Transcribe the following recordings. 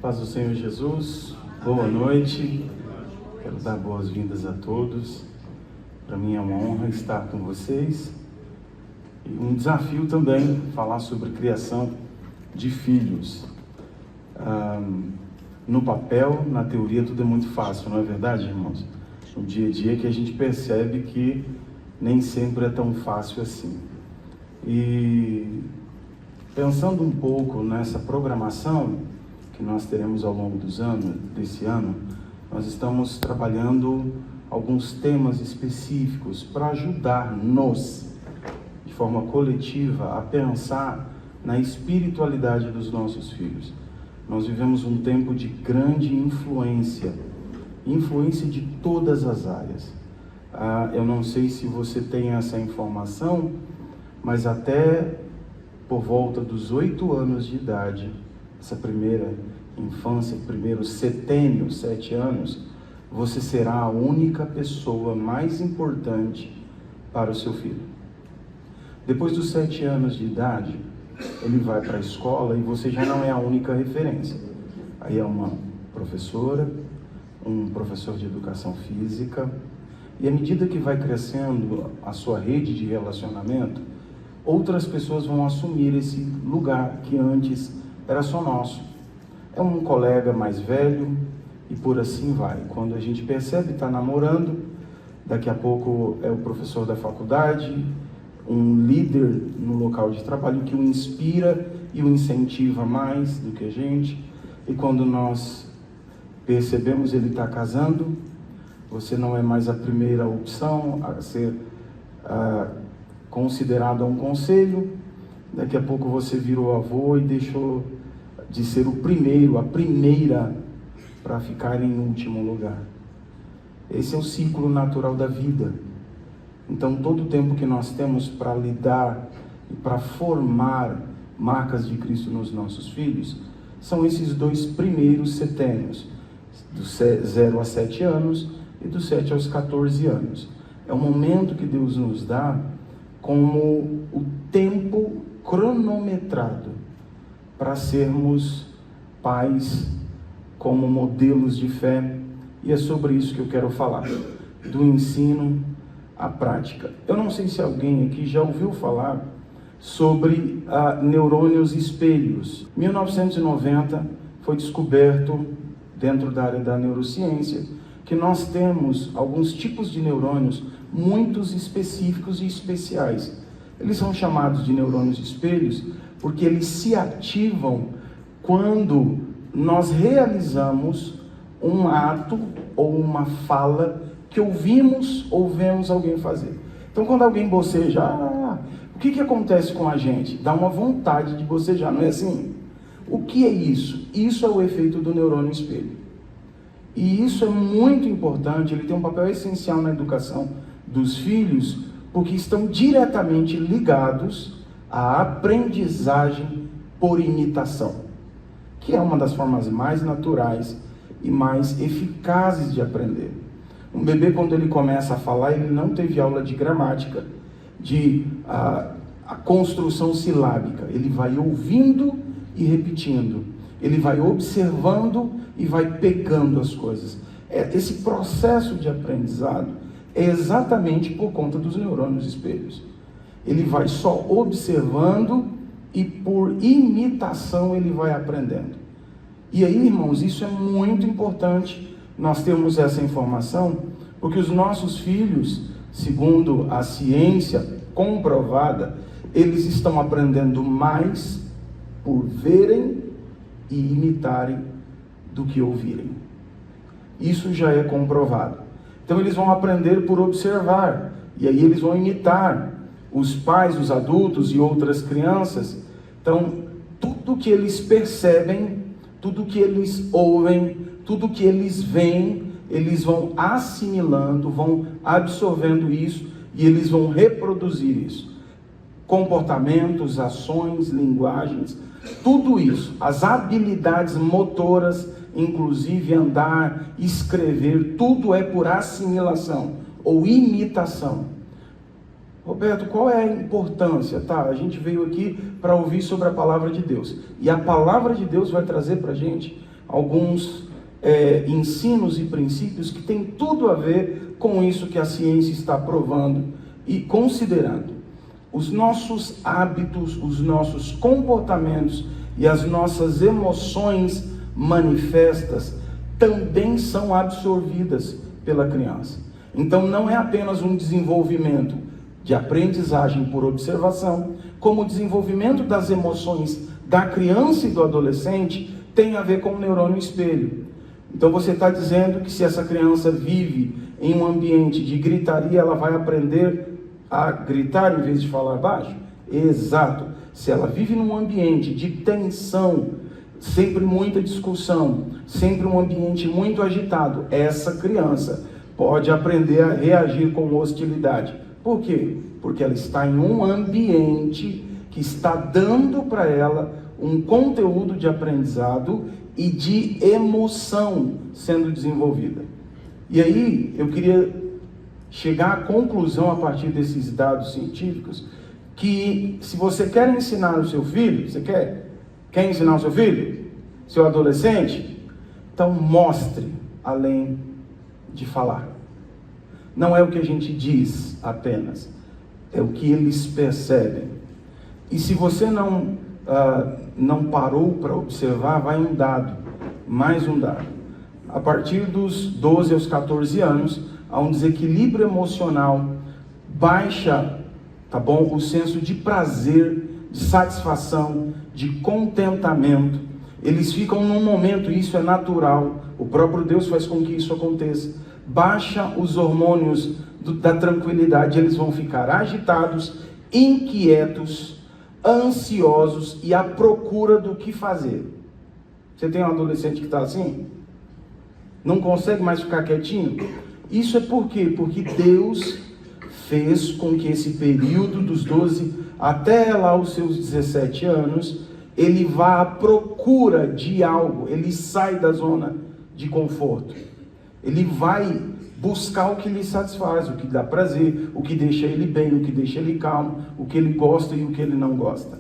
Paz do Senhor Jesus, boa noite, quero dar boas-vindas a todos. Para mim é uma honra estar com vocês e um desafio também falar sobre criação de filhos. No papel, na teoria, tudo é muito fácil, não é verdade, irmãos? No dia a dia que a gente percebe que nem sempre é tão fácil assim. E pensando um pouco nessa programação que nós teremos ao longo desse ano, nós estamos trabalhando alguns temas específicos para ajudar-nos, de forma coletiva, a pensar na espiritualidade dos nossos filhos. Nós vivemos um tempo de grande influência de todas as áreas. Eu não sei se você tem essa informação, mas até por volta dos 8 anos de idade, essa primeira infância, primeiro setênio, 7 anos, você será a única pessoa mais importante para o seu filho. Depois dos 7 anos de idade, ele vai para a escola e você já não é a única referência. Aí é uma professora, um professor de educação física, e à medida que vai crescendo a sua rede de relacionamento, outras pessoas vão assumir esse lugar que antes era só nosso. É um colega mais velho e por assim vai. Quando a gente percebe, está namorando, daqui a pouco é o professor da faculdade, um líder no local de trabalho que o inspira e o incentiva mais do que a gente. E quando nós percebemos, ele está casando, você não é mais a primeira opção a ser considerado a um conselho. Daqui a pouco você virou avô e deixou de ser o primeiro, a primeira, para ficar em último lugar. Esse é o ciclo natural da vida. Então, todo o tempo que nós temos para lidar e para formar marcas de Cristo nos nossos filhos, são esses 2 primeiros setênios, dos 0 a 7 anos e dos 7 aos 14 anos. É o momento que Deus nos dá como o tempo cronometrado para sermos pais como modelos de fé, e é sobre isso que eu quero falar, do ensino à prática. Eu não sei se alguém aqui já ouviu falar sobre neurônios espelhos. Em 1990 foi descoberto, dentro da área da neurociência, que nós temos alguns tipos de neurônios muito específicos e especiais. Eles são chamados de neurônios espelhos porque eles se ativam quando nós realizamos um ato ou uma fala que ouvimos ou vemos alguém fazer. Então, quando alguém boceja, o que acontece com a gente? Dá uma vontade de bocejar, não é assim? O que é isso? Isso é o efeito do neurônio espelho. E isso é muito importante, ele tem um papel essencial na educação dos filhos, porque estão diretamente ligados à aprendizagem por imitação, que é uma das formas mais naturais e mais eficazes de aprender. Um bebê, quando ele começa a falar, ele não teve aula de gramática, de a construção silábica. Ele vai ouvindo e repetindo. Ele vai observando e vai pegando as coisas. Esse processo de aprendizado é exatamente por conta dos neurônios espelhos. Ele vai só observando e por imitação ele vai aprendendo. E aí, irmãos, isso é muito importante nós termos essa informação, porque os nossos filhos, segundo a ciência comprovada, eles estão aprendendo mais por verem e imitarem do que ouvirem. Isso já é comprovado. Então eles vão aprender por observar, e aí eles vão imitar os pais, os adultos e outras crianças. Então, tudo que eles percebem, tudo que eles ouvem, tudo que eles veem, eles vão assimilando, vão absorvendo isso e eles vão reproduzir isso. Comportamentos, ações, linguagens, tudo isso, as habilidades motoras, inclusive andar, escrever, tudo é por assimilação ou imitação. Roberto, qual é a importância? A gente veio aqui para ouvir sobre a palavra de Deus. E a palavra de Deus vai trazer para a gente alguns ensinos e princípios que têm tudo a ver com isso que a ciência está provando e considerando. Os nossos hábitos, os nossos comportamentos e as nossas emoções manifestas também são absorvidas pela criança. Então não é apenas um desenvolvimento de aprendizagem por observação, como o desenvolvimento das emoções da criança e do adolescente tem a ver com o neurônio espelho. Então você está dizendo que se essa criança vive em um ambiente de gritaria, ela vai aprender a gritar em vez de falar baixo? Exato. Se ela vive num ambiente de tensão, sempre muita discussão, sempre um ambiente muito agitado, essa criança pode aprender a reagir com hostilidade. Por quê? Porque ela está em um ambiente que está dando para ela um conteúdo de aprendizado e de emoção sendo desenvolvida. E aí, eu queria chegar à conclusão a partir desses dados científicos, que se você quer ensinar o seu filho, você quer ensinar o seu filho, seu adolescente, então mostre além de falar. Não é o que a gente diz apenas, é o que eles percebem. E se você não parou para observar, vai um dado, mais um dado. A partir dos 12 aos 14 anos, há um desequilíbrio emocional, baixa, tá bom? O senso de prazer, de satisfação, de contentamento. Eles ficam num momento, isso é natural, o próprio Deus faz com que isso aconteça. Baixa os hormônios da tranquilidade, eles vão ficar agitados, inquietos, ansiosos e à procura do que fazer. Você tem um adolescente que está assim? Não consegue mais ficar quietinho? Isso é por quê? Porque Deus fez com que esse período dos 12 até lá os seus 17 anos, ele vá à procura de algo, ele sai da zona de conforto. Ele vai buscar o que lhe satisfaz, o que dá prazer, o que deixa ele bem, o que deixa ele calmo, o que ele gosta e o que ele não gosta.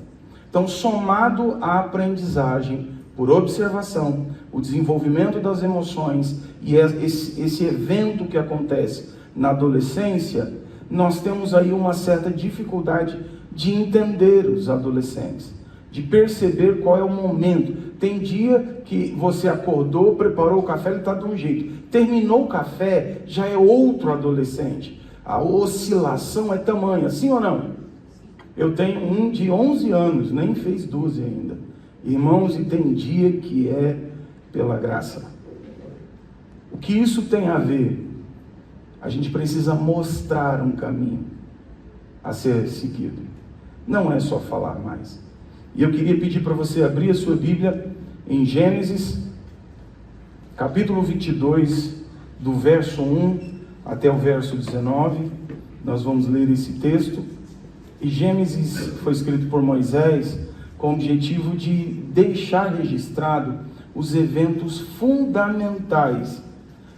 Então, somado à aprendizagem por observação, o desenvolvimento das emoções e esse evento que acontece na adolescência, nós temos aí uma certa dificuldade de entender os adolescentes, de perceber qual é o momento. Tem dia que você acordou, preparou o café, ele está de um jeito. Terminou o café, já é outro adolescente. A oscilação é tamanha, sim ou não? Eu tenho um de 11 anos, nem fez 12 ainda. Irmãos, e tem dia que é pela graça. O que isso tem a ver? A gente precisa mostrar um caminho a ser seguido. Não é só falar mais. E eu queria pedir para você abrir a sua Bíblia em Gênesis, capítulo 22, do verso 1 até o verso 19. Nós vamos ler esse texto. E Gênesis foi escrito por Moisés com o objetivo de deixar registrado os eventos fundamentais,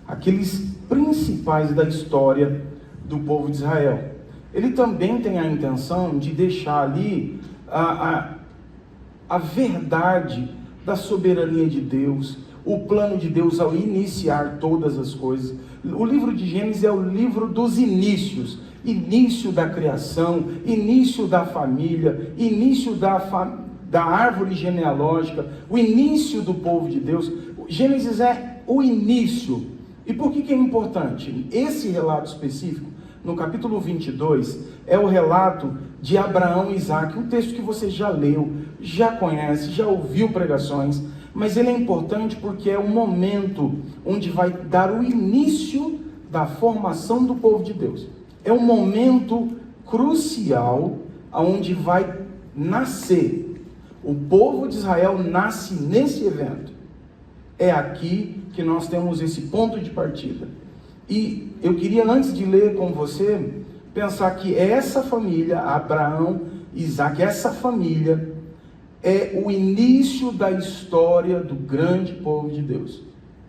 aqueles principais da história do povo de Israel. Ele também tem a intenção de deixar ali a verdade da soberania de Deus, o plano de Deus ao iniciar todas as coisas. O livro de Gênesis é o livro dos inícios, início da criação, início da família, início da árvore genealógica, o início do povo de Deus. Gênesis é o início. E por que é importante? Esse relato específico, no capítulo 22, é o relato de Abraão e Isaac, um texto que você já leu, já conhece, já ouviu pregações, mas ele é importante porque é o momento onde vai dar o início da formação do povo de Deus. É um momento crucial onde vai nascer. O povo de Israel nasce nesse evento. É aqui que nós temos esse ponto de partida. E eu queria, antes de ler com você, pensar que essa família, Abraão, Isaac, essa família é o início da história do grande povo de Deus.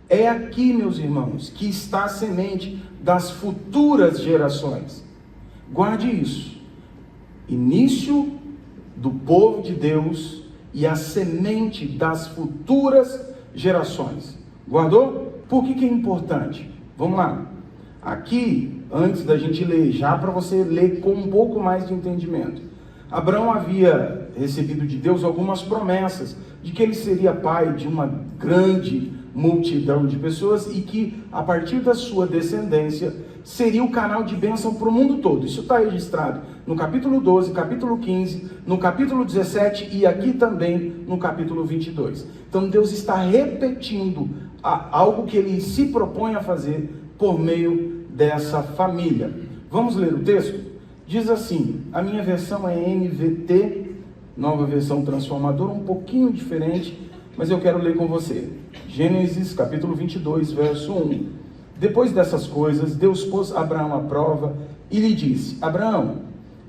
É aqui, meus irmãos, que está a semente das futuras gerações. Guarde isso. Início do povo de Deus e a semente das futuras gerações. Guardou? Por que é importante? Vamos lá. Aqui, antes da gente ler, já para você ler com um pouco mais de entendimento. Abraão havia recebido de Deus algumas promessas de que ele seria pai de uma grande multidão de pessoas e que, a partir da sua descendência, seria o canal de bênção para o mundo todo. Isso está registrado no capítulo 12, capítulo 15, no capítulo 17 e aqui também no capítulo 22. Então Deus está repetindo algo que ele se propõe a fazer por meio dessa família. Vamos ler o texto? Diz assim, a minha versão é NVT, nova versão transformadora, um pouquinho diferente, mas eu quero ler com você. Gênesis capítulo 22, verso 1. Depois dessas coisas, Deus pôs Abraão à prova e lhe disse, Abraão,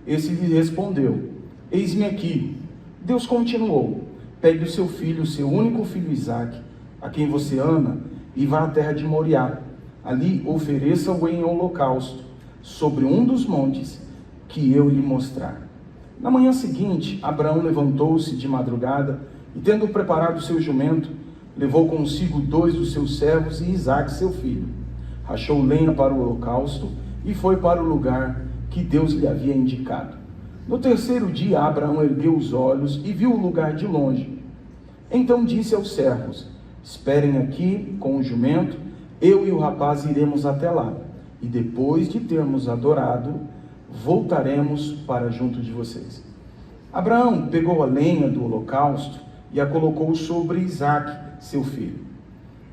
esse lhe respondeu, eis-me aqui. Deus continuou, pegue o seu filho, o seu único filho Isaque, a quem você ama, e vá à terra de Moriá. Ali ofereça-o em holocausto, sobre um dos montes que eu lhe mostrar. Na manhã seguinte, Abraão levantou-se de madrugada e, tendo preparado o seu jumento, levou consigo 2 dos seus servos e Isaque, seu filho. Rachou lenha para o holocausto e foi para o lugar que Deus lhe havia indicado. No terceiro dia, Abraão ergueu os olhos e viu o lugar de longe. Então disse aos servos, esperem aqui com o jumento, eu e o rapaz iremos até lá, e depois de termos adorado, voltaremos para junto de vocês. Abraão pegou a lenha do holocausto e a colocou sobre Isaque, seu filho.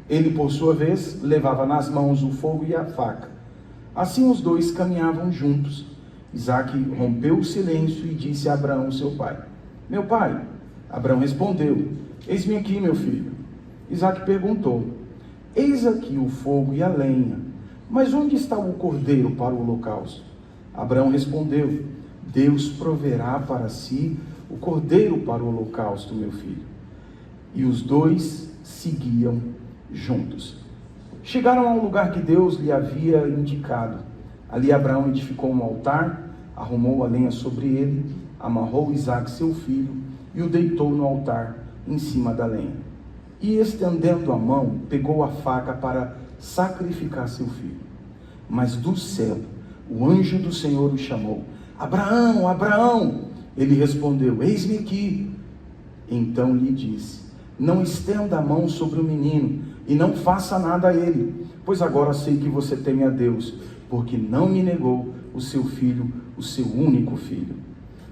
Ele, por sua vez, levava nas mãos o fogo e a faca. Assim os dois caminhavam juntos. Isaque rompeu o silêncio e disse a Abraão, seu pai, meu pai. Abraão respondeu, eis-me aqui, meu filho. Isaque perguntou, eis aqui o fogo e a lenha, mas onde está o cordeiro para o holocausto? Abraão respondeu, Deus proverá para si o cordeiro para o holocausto, meu filho. E os dois seguiam juntos. Chegaram ao lugar que Deus lhe havia indicado. Ali Abraão edificou um altar, arrumou a lenha sobre ele, amarrou Isaque, seu filho, e o deitou no altar, em cima da lenha. E estendendo a mão, pegou a faca para sacrificar seu filho. Mas do céu, o anjo do Senhor o chamou, Abraão, Abraão! Ele respondeu, eis-me aqui. Então lhe disse, não estenda a mão sobre o menino, e não faça nada a ele, pois agora sei que você teme a Deus, porque não me negou o seu filho, o seu único filho.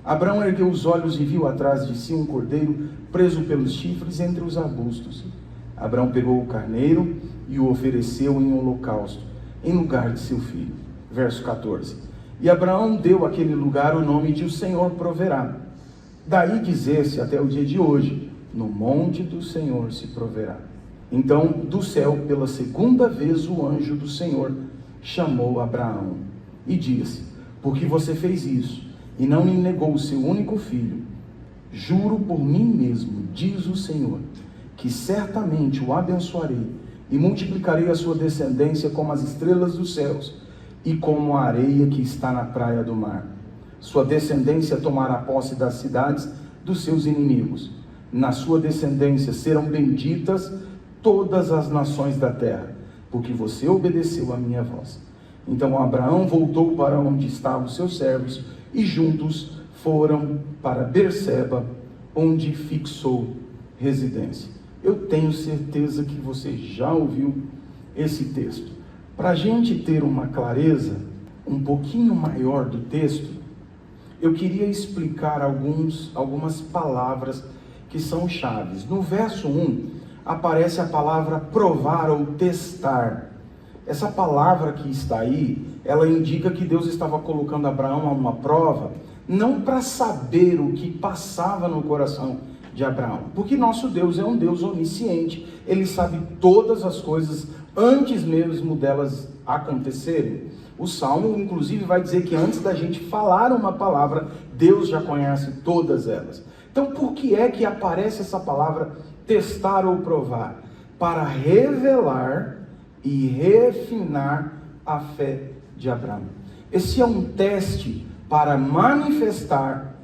Abraão ergueu os olhos e viu atrás de si um cordeiro preso pelos chifres entre os arbustos. Abraão pegou o carneiro e o ofereceu em holocausto, em lugar de seu filho. Verso 14. E Abraão deu àquele lugar o nome de o Senhor proverá. Daí dizer-se até o dia de hoje, no monte do Senhor se proverá. Então, do céu, pela segunda vez, o anjo do Senhor chamou Abraão e disse, porque você fez isso e não me negou o seu único filho, juro por mim mesmo, diz o Senhor, que certamente o abençoarei e multiplicarei a sua descendência como as estrelas dos céus e como a areia que está na praia do mar. Sua descendência tomará posse das cidades dos seus inimigos. Na sua descendência serão benditas todas as nações da terra, porque você obedeceu a minha voz. Então Abraão voltou para onde estavam os seus servos e juntos foram para Berseba, onde fixou residência. Eu tenho certeza que você já ouviu esse texto. Para a gente ter uma clareza um pouquinho maior do texto, eu queria explicar algumas palavras que são chaves. No verso 1, aparece a palavra provar ou testar. Essa palavra que está aí, ela indica que Deus estava colocando Abraão a uma prova, não para saber o que passava no coração de Abraão, porque nosso Deus é um Deus onisciente, Ele sabe todas as coisas antes mesmo delas acontecerem. O Salmo, inclusive, vai dizer que antes da gente falar uma palavra, Deus já conhece todas elas. Então, por que é que aparece essa palavra testar ou provar? Para revelar e refinar a fé de Abraão. Esse é um teste para manifestar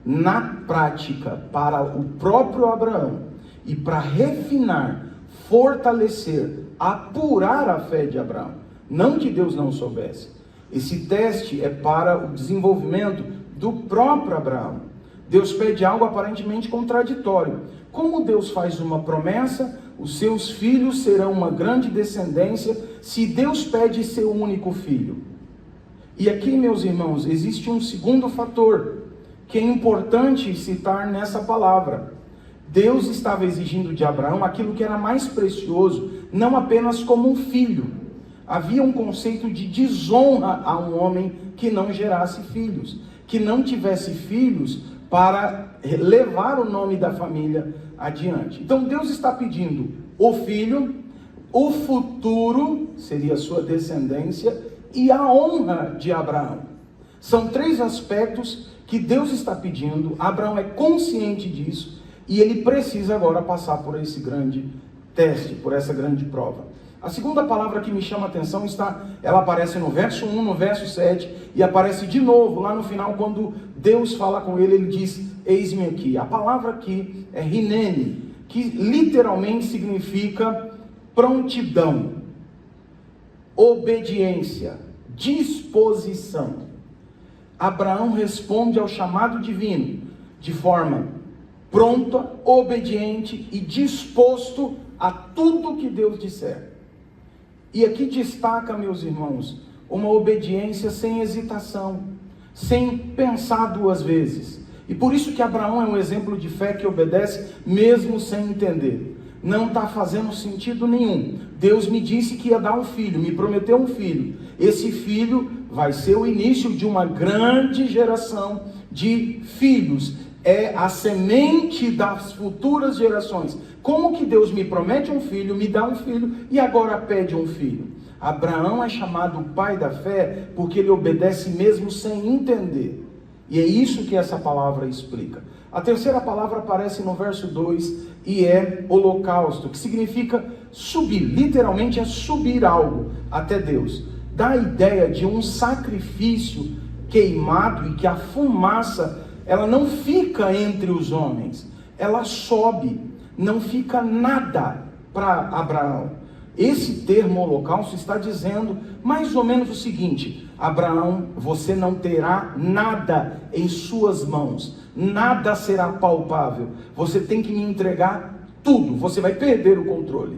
na prática para o próprio Abraão e para refinar fortalecer, apurar a fé de Abraão. Não que Deus não soubesse. Esse teste é para o desenvolvimento do próprio Abraão. Deus pede algo aparentemente contraditório. Como Deus faz uma promessa, os seus filhos serão uma grande descendência, se Deus pede seu único filho. E aqui, meus irmãos, existe um segundo fator que é importante citar nessa palavra. Deus estava exigindo de Abraão aquilo que era mais precioso, não apenas como um filho. Havia um conceito de desonra a um homem que não gerasse filhos, que não tivesse filhos para levar o nome da família adiante. Então Deus está pedindo o filho, o futuro, seria a sua descendência, e a honra de Abraão. São 3 aspectos que Deus está pedindo. Abraão é consciente disso e ele precisa agora passar por esse grande teste, por essa grande prova. A segunda palavra que me chama a atenção ela aparece no verso 1, no verso 7, e aparece de novo lá no final, quando Deus fala com ele, ele diz, eis-me aqui. A palavra aqui é hinene, que literalmente significa prontidão, obediência, disposição. Abraão responde ao chamado divino de forma pronta, obediente e disposto a tudo que Deus disser. E aqui destaca, meus irmãos, uma obediência sem hesitação, sem pensar 2 vezes. E por isso que Abraão é um exemplo de fé que obedece mesmo sem entender. Não está fazendo sentido nenhum. Deus me disse que ia dar um filho, me prometeu um filho. Esse filho vai ser o início de uma grande geração de filhos. É a semente das futuras gerações. Como que Deus me promete um filho, me dá um filho e agora pede um filho? Abraão é chamado pai da fé porque ele obedece mesmo sem entender. E é isso que essa palavra explica. A terceira palavra aparece no verso 2 e é holocausto, que significa subir. Literalmente é subir algo até Deus. Dá a ideia de um sacrifício queimado e que a fumaça, ela não fica entre os homens, ela sobe. Não fica nada para Abraão. Esse termo holocausto está dizendo mais ou menos o seguinte: Abraão, você não terá nada em suas mãos, nada será palpável, você tem que me entregar tudo, você vai perder o controle,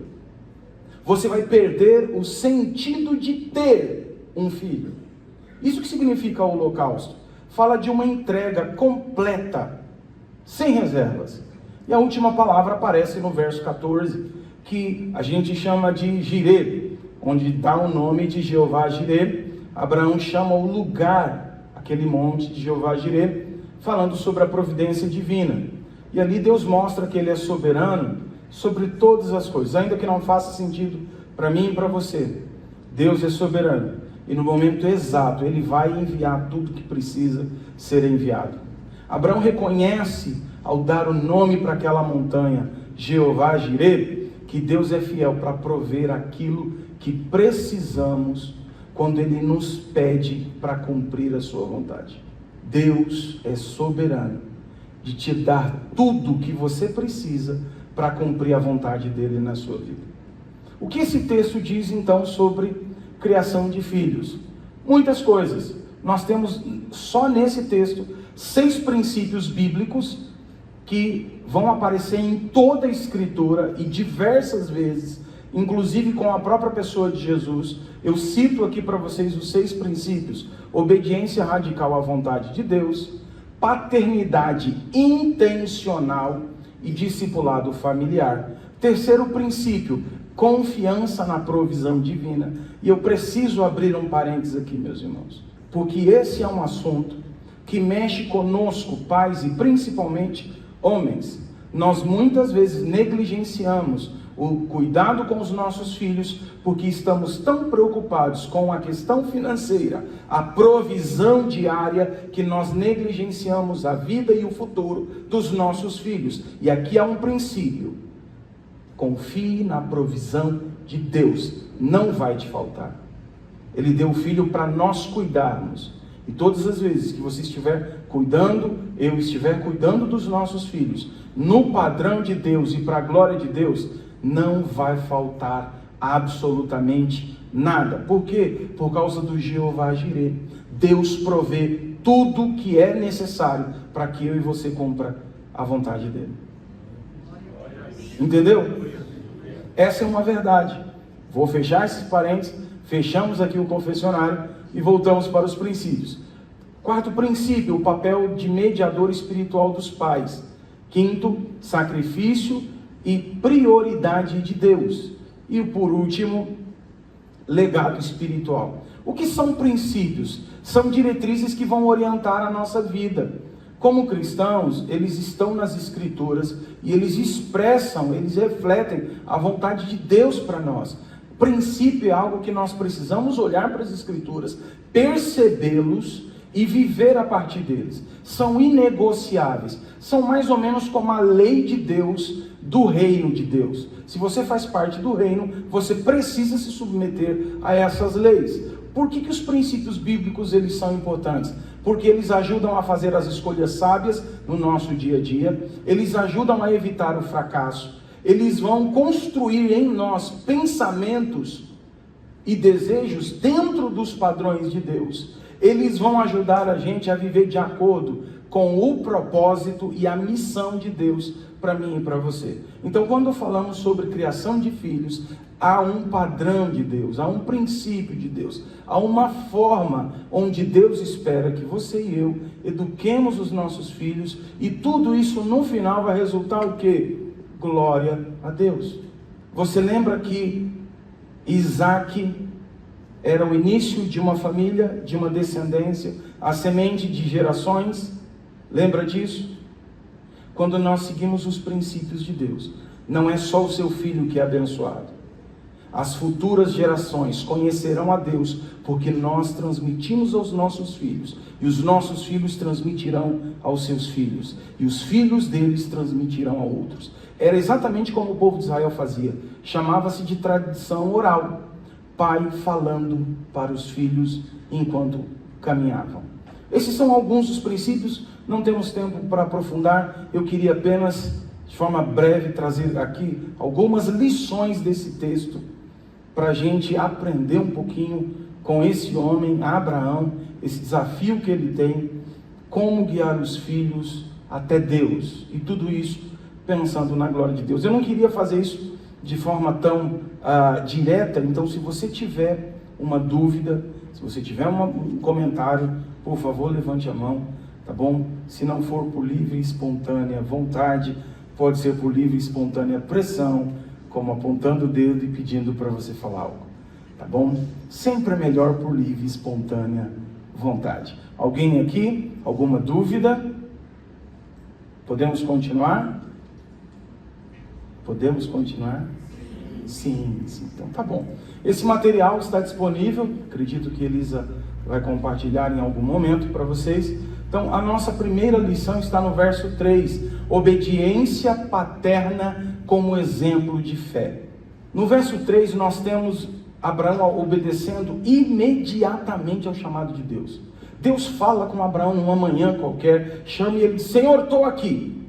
você vai perder o sentido de ter um filho. Isso que significa o holocausto? Fala de uma entrega completa, sem reservas. E a última palavra aparece no verso 14, que a gente chama de Jirê, onde dá o nome de Jeová Jirê. Abraão chama o lugar, aquele monte de Jeová Jirê, falando sobre a providência divina. E ali Deus mostra que Ele é soberano sobre todas as coisas, ainda que não faça sentido para mim e para você. Deus é soberano e no momento exato Ele vai enviar tudo que precisa ser enviado. Abraão reconhece, ao dar o nome para aquela montanha, Jeová Jirê, que Deus é fiel para prover aquilo que precisamos quando Ele nos pede para cumprir a sua vontade. Deus é soberano de te dar tudo o que você precisa para cumprir a vontade dEle na sua vida. O que esse texto diz então sobre criação de filhos? Muitas coisas. Nós temos só nesse texto 6 princípios bíblicos que vão aparecer em toda a Escritura e diversas vezes, inclusive com a própria pessoa de Jesus. Eu cito aqui para vocês os 6 princípios: obediência radical à vontade de Deus, paternidade intencional e discipulado familiar. Terceiro princípio, confiança na provisão divina. E eu preciso abrir um parênteses aqui, meus irmãos, porque esse é um assunto que mexe conosco, pais e principalmente homens. Nós muitas vezes negligenciamos o cuidado com os nossos filhos, porque estamos tão preocupados com a questão financeira, a provisão diária, que nós negligenciamos a vida e o futuro dos nossos filhos. E aqui há um princípio: confie na provisão de Deus, não vai te faltar. Ele deu o filho para nós cuidarmos. E todas as vezes que você estiver cuidando, eu estiver cuidando dos nossos filhos, no padrão de Deus e para a glória de Deus, não vai faltar absolutamente nada. Por quê? Por causa do Jeová Jireh. Deus provê tudo que é necessário para que eu e você cumpra a vontade dele. Entendeu? Essa é uma verdade. Vou fechar esses parênteses, fechamos aqui o confessionário e voltamos para os princípios. Quarto princípio, o papel de mediador espiritual dos pais. Quinto, sacrifício e prioridade de Deus. E por último, legado espiritual. O que são princípios? São diretrizes que vão orientar a nossa vida. Como cristãos, eles estão nas Escrituras e eles expressam, eles refletem a vontade de Deus para nós. Princípio é algo que nós precisamos olhar para as Escrituras, percebê-los e viver a partir deles. São inegociáveis, são mais ou menos como a lei de Deus, do reino de Deus. Se você faz parte do reino, você precisa se submeter a essas leis. Por que os princípios bíblicos eles são importantes? Porque eles ajudam a fazer as escolhas sábias no nosso dia a dia, eles ajudam a evitar o fracasso, eles vão construir em nós pensamentos e desejos dentro dos padrões de Deus. Eles vão ajudar a gente a viver de acordo com o propósito e a missão de Deus para mim e para você. Então, quando falamos sobre criação de filhos, há um padrão de Deus, há um princípio de Deus, há uma forma onde Deus espera que você e eu eduquemos os nossos filhos, e tudo isso no final vai resultar o quê? Glória a Deus. Você lembra que Isaac era o início de uma família, de uma descendência, a semente de gerações? Lembra disso? Quando nós seguimos os princípios de Deus, não é só o seu filho que é abençoado. As futuras gerações conhecerão a Deus, porque nós transmitimos aos nossos filhos, e os nossos filhos transmitirão aos seus filhos, e os filhos deles transmitirão a outros. Era exatamente como o povo de Israel fazia. Chamava-se de tradição oral. Pai falando para os filhos enquanto caminhavam. Esses são alguns dos princípios, não temos tempo para aprofundar, eu queria apenas, de forma breve, trazer aqui algumas lições desse texto, para a gente aprender um pouquinho com esse homem, Abraão, esse desafio que ele tem, como guiar os filhos até Deus, e tudo isso pensando na glória de Deus. Eu não queria fazer isso de forma tão direta, então se você tiver uma dúvida, se você tiver um comentário, por favor, levante a mão, tá bom? Se não for por livre e espontânea vontade, pode ser por livre e espontânea pressão, como apontando o dedo e pedindo para você falar algo, tá bom? Sempre é melhor por livre e espontânea vontade. Alguém aqui? Alguma dúvida? Podemos continuar? Podemos continuar? Sim, então tá bom. Esse material está disponível, acredito que Elisa vai compartilhar em algum momento para vocês. Então, a nossa primeira lição está no verso 3, obediência paterna como exemplo de fé. No verso 3, nós temos Abraão obedecendo imediatamente ao chamado de Deus. Deus fala com Abraão numa manhã qualquer, chama e ele diz: Senhor, estou aqui.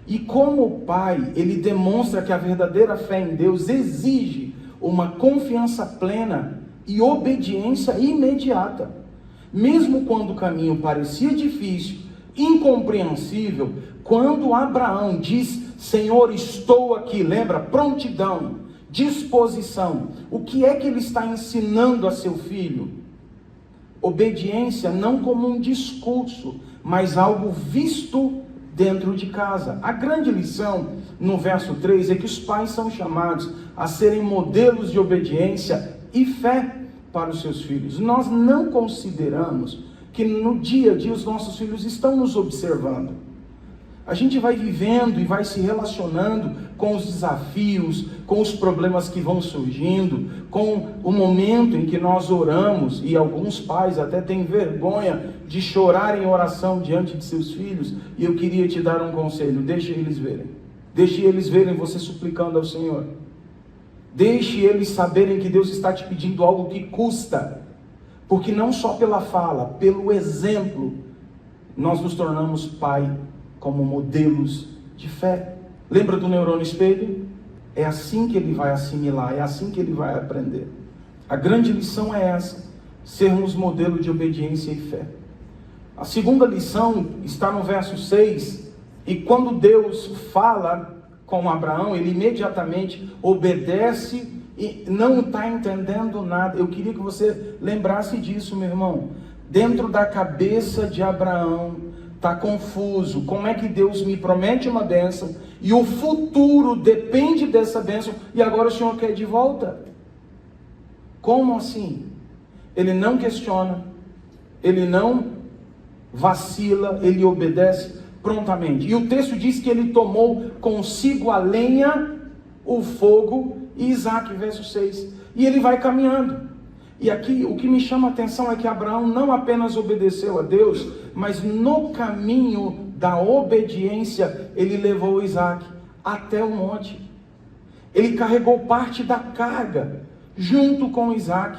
E como pai, ele demonstra que a verdadeira fé em Deus exige uma confiança plena e obediência imediata. Mesmo quando o caminho parecia difícil, incompreensível, quando Abraão diz: Senhor, estou aqui, lembra? Prontidão, disposição. O que é que ele está ensinando a seu filho? Obediência não como um discurso, mas algo visto dentro de casa. A grande lição no verso 3 é que os pais são chamados a serem modelos de obediência e fé para os seus filhos. Nós não consideramos que no dia a dia os nossos filhos estão nos observando. A gente vai vivendo e vai se relacionando com os desafios, com os problemas que vão surgindo, com o momento em que nós oramos, e alguns pais até têm vergonha de chorar em oração diante de seus filhos, e eu queria te dar um conselho: deixe eles verem. Deixe eles verem você suplicando ao Senhor. Deixe eles saberem que Deus está te pedindo algo que custa, porque não só pela fala, pelo exemplo, nós nos tornamos pai como modelos de fé. Lembra do neurônio espelho? É assim que ele vai assimilar, é assim que ele vai aprender. A grande lição é essa: sermos modelo de obediência e fé. A segunda lição está no verso 6, e quando Deus fala com Abraão, ele imediatamente obedece e não está entendendo nada. Eu queria que você lembrasse disso, meu irmão. Dentro da cabeça de Abraão está confuso. Como é que Deus me promete uma bênção e o futuro depende dessa bênção e agora o Senhor quer de volta? Como assim? Ele não questiona, ele não vacila, ele obedece prontamente. E o texto diz que ele tomou consigo a lenha, o fogo e Isaac, verso 6. E ele vai caminhando. E aqui o que me chama a atenção é que Abraão não apenas obedeceu a Deus, mas no caminho da obediência, ele levou Isaac até o monte. Ele carregou parte da carga junto com Isaac.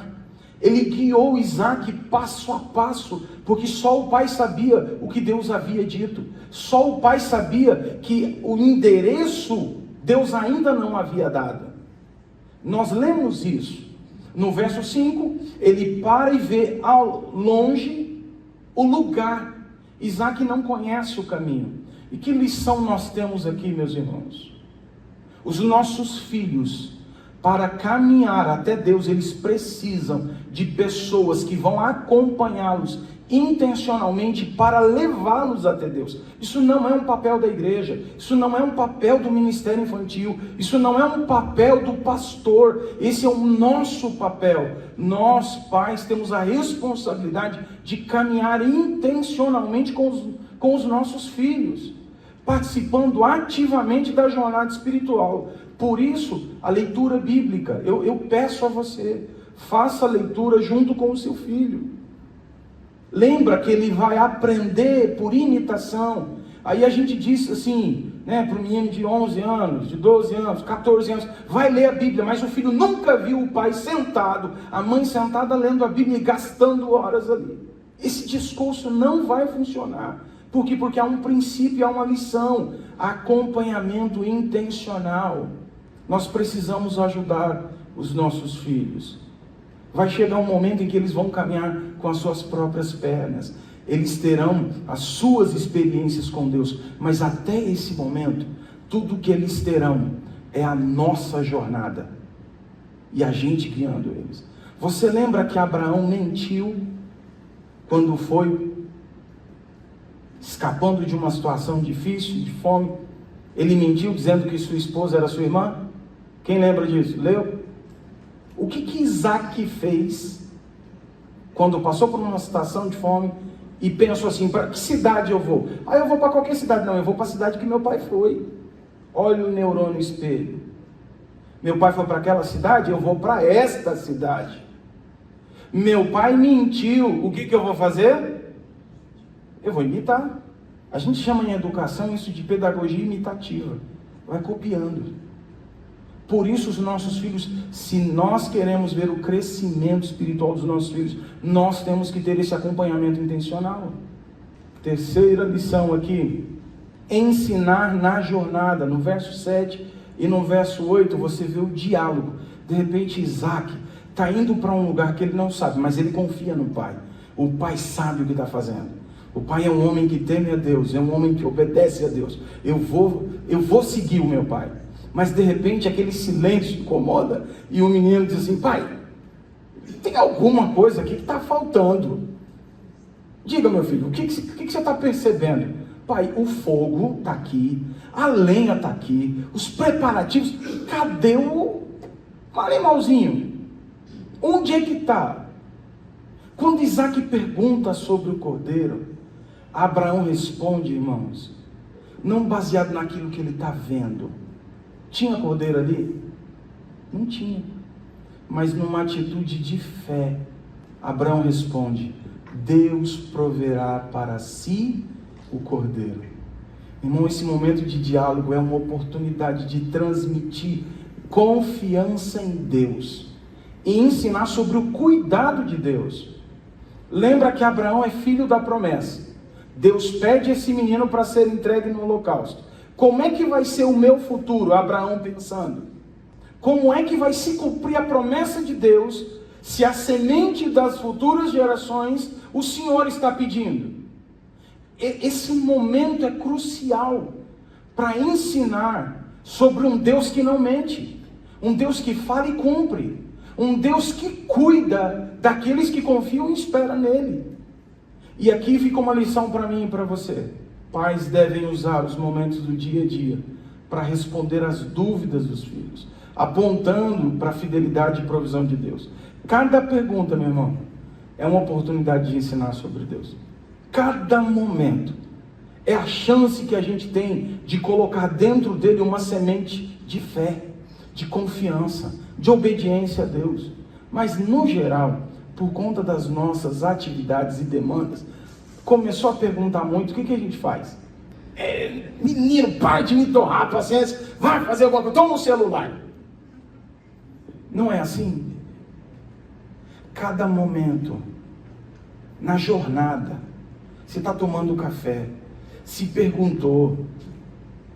Ele guiou Isaac passo a passo, porque só o pai sabia o que Deus havia dito. Só o pai sabia que o endereço Deus ainda não havia dado. Nós lemos isso. No verso 5, ele para e vê ao longe o lugar. Isaac não conhece o caminho. E que lição nós temos aqui, meus irmãos? Os nossos filhos, para caminhar até Deus, eles precisam de pessoas que vão acompanhá-los intencionalmente para levá-los até Deus. Isso não é um papel da igreja, isso não é um papel do ministério infantil, isso não é um papel do pastor, esse é o nosso papel. Nós, pais, temos a responsabilidade de caminhar intencionalmente com os nossos filhos, participando ativamente da jornada espiritual. Por isso, a leitura bíblica, eu peço a você, faça a leitura junto com o seu filho. Lembra que ele vai aprender por imitação. Aí a gente diz assim, para o menino de 11 anos, de 12 anos, 14 anos, vai ler a Bíblia, mas o filho nunca viu o pai sentado, a mãe sentada lendo a Bíblia e gastando horas ali. Esse discurso não vai funcionar. Por quê? Porque há um princípio, há uma lição, acompanhamento intencional. Nós precisamos ajudar os nossos filhos. Vai chegar um momento em que eles vão caminhar com as suas próprias pernas. Eles terão as suas experiências com Deus. Mas até esse momento, tudo que eles terão é a nossa jornada. E a gente guiando eles. Você lembra que Abraão mentiu quando foi escapando de uma situação difícil, de fome? Ele mentiu dizendo que sua esposa era sua irmã? Quem lembra disso? Leu? O que Isaac fez quando passou por uma situação de fome e pensou assim, para que cidade eu vou? Eu vou para qualquer cidade. Não, eu vou para a cidade que meu pai foi. Olha o neurônio espelho. Meu pai foi para aquela cidade, eu vou para esta cidade. Meu pai mentiu, o que eu vou fazer? Eu vou imitar. A gente chama em educação isso de pedagogia imitativa. Vai copiando. Por isso os nossos filhos, se nós queremos ver o crescimento espiritual dos nossos filhos, nós temos que ter esse acompanhamento intencional. Terceira lição aqui, ensinar na jornada. No verso 7 e no verso 8 você vê o diálogo. De repente Isaac está indo para um lugar que ele não sabe, mas ele confia no pai. O pai sabe o que está fazendo. O pai é um homem que teme a Deus, é um homem que obedece a Deus. Eu vou seguir o meu pai. Mas de repente aquele silêncio incomoda e o menino diz assim, pai, tem alguma coisa aqui que está faltando. Diga, meu filho, o que você está percebendo? Pai, o fogo está aqui, a lenha está aqui, os preparativos, cadê o animalzinho? Onde é que está? Quando Isaac pergunta sobre o cordeiro, Abraão responde, irmãos, não baseado naquilo que ele está vendo. Tinha cordeiro ali? Não tinha. Mas numa atitude de fé, Abraão responde, Deus proverá para si o cordeiro. Irmão, esse momento de diálogo é uma oportunidade de transmitir confiança em Deus e ensinar sobre o cuidado de Deus. Lembra que Abraão é filho da promessa. Deus pede esse menino para ser entregue no holocausto. Como é que vai ser o meu futuro? Abraão pensando. Como é que vai se cumprir a promessa de Deus se a semente das futuras gerações o Senhor está pedindo? Esse momento é crucial para ensinar sobre um Deus que não mente, um Deus que fala e cumpre, um Deus que cuida daqueles que confiam e esperam nele. E aqui fica uma lição para mim e para você. Pais devem usar os momentos do dia a dia para responder às dúvidas dos filhos, apontando para a fidelidade e provisão de Deus. Cada pergunta, meu irmão, é uma oportunidade de ensinar sobre Deus. Cada momento é a chance que a gente tem de colocar dentro dele uma semente de fé, de confiança, de obediência a Deus. Mas, no geral, por conta das nossas atividades e demandas, começou a perguntar muito: o que a gente faz? Menino, para de me torrar a paciência, vai fazer alguma coisa, toma um celular. Não é assim? Cada momento, na jornada, você está tomando café, se perguntou,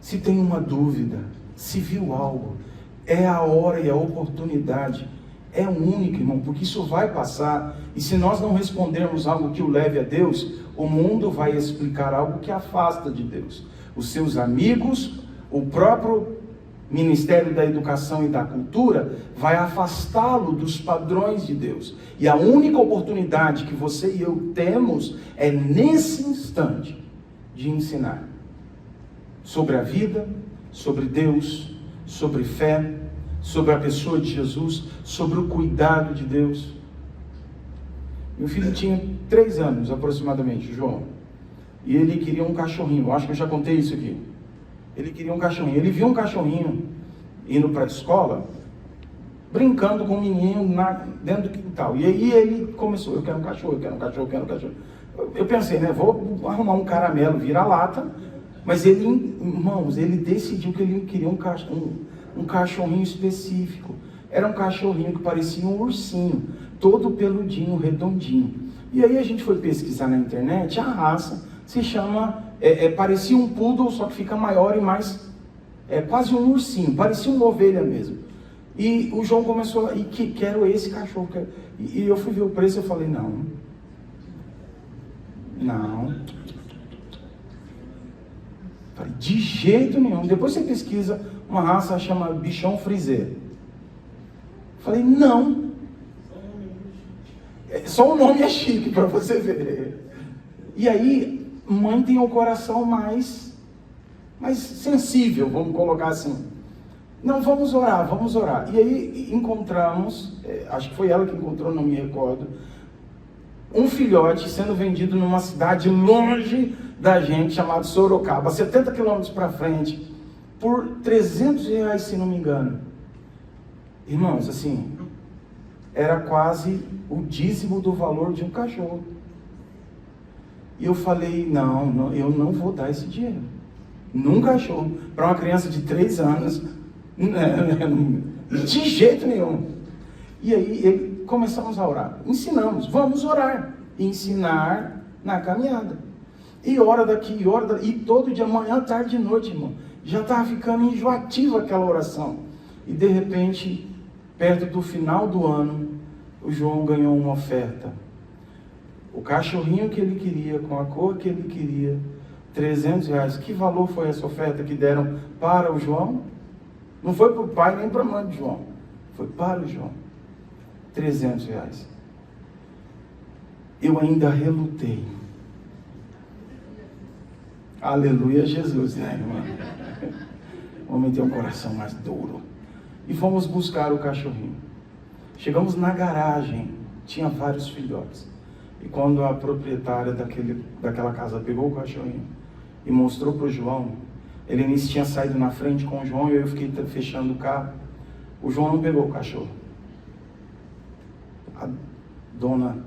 se tem uma dúvida, se viu algo, é a hora e a oportunidade, é única, irmão, porque isso vai passar, e se nós não respondermos algo que o leve a Deus, o mundo vai explicar algo que afasta de Deus. Os seus amigos, o próprio Ministério da Educação e da Cultura vai afastá-lo dos padrões de Deus. E a única oportunidade que você e eu temos é nesse instante de ensinar sobre a vida, sobre Deus, sobre fé, sobre a pessoa de Jesus, sobre o cuidado de Deus. Meu filho tinha 3 anos aproximadamente, João, e ele queria um cachorrinho. Eu acho que eu já contei isso aqui. Ele queria um cachorrinho. Ele viu um cachorrinho indo para a escola, brincando com um menino dentro do quintal. E aí ele começou: eu quero um cachorro, eu quero um cachorro, eu quero um cachorro. Eu pensei, né, vou arrumar um caramelo vira-lata. Mas ele, irmãos, ele decidiu que ele queria um cachorrinho específico. Era um cachorrinho que parecia um ursinho, todo peludinho, redondinho. E aí a gente foi pesquisar na internet, a raça se chama, parecia um poodle, só que fica maior e mais, quase um ursinho, parecia uma ovelha mesmo. E o João começou, quero esse cachorro. E eu fui ver o preço e eu falei, não. Falei, de jeito nenhum. Depois você pesquisa uma raça chamada Bichon Frise. Falei, não. Só o nome é chique para você ver. E aí, mãe tem um coração mais sensível, vamos colocar assim. Não, vamos orar. E aí encontramos, acho que foi ela que encontrou, não me recordo, um filhote sendo vendido numa cidade longe da gente, chamado Sorocaba, 70 quilômetros para frente, por R$300, se não me engano. Irmãos, assim, era quase o dízimo do valor de um cachorro. E eu falei, não, eu não vou dar esse dinheiro num cachorro, para uma criança de 3 anos, de jeito nenhum. E aí começamos a orar, ensinamos, vamos orar, ensinar na caminhada. E hora daqui, hora daqui, e todo dia, manhã, tarde e noite, irmão. Já estava ficando enjoativa aquela oração. E de repente, perto do final do ano, o João ganhou uma oferta. O cachorrinho que ele queria, com a cor que ele queria, R$300. Que valor foi essa oferta que deram para o João? Não foi para o pai nem para a mãe de João. Foi para o João. R$300. Eu ainda relutei. Aleluia, Jesus, né, irmão? O homem tem um coração mais duro. E fomos buscar o cachorrinho. Chegamos na garagem, tinha vários filhotes. E quando a proprietária daquela casa pegou o cachorrinho e mostrou para o João, ele nem tinha saído na frente com o João e eu fiquei fechando o carro. O João não pegou o cachorro. A dona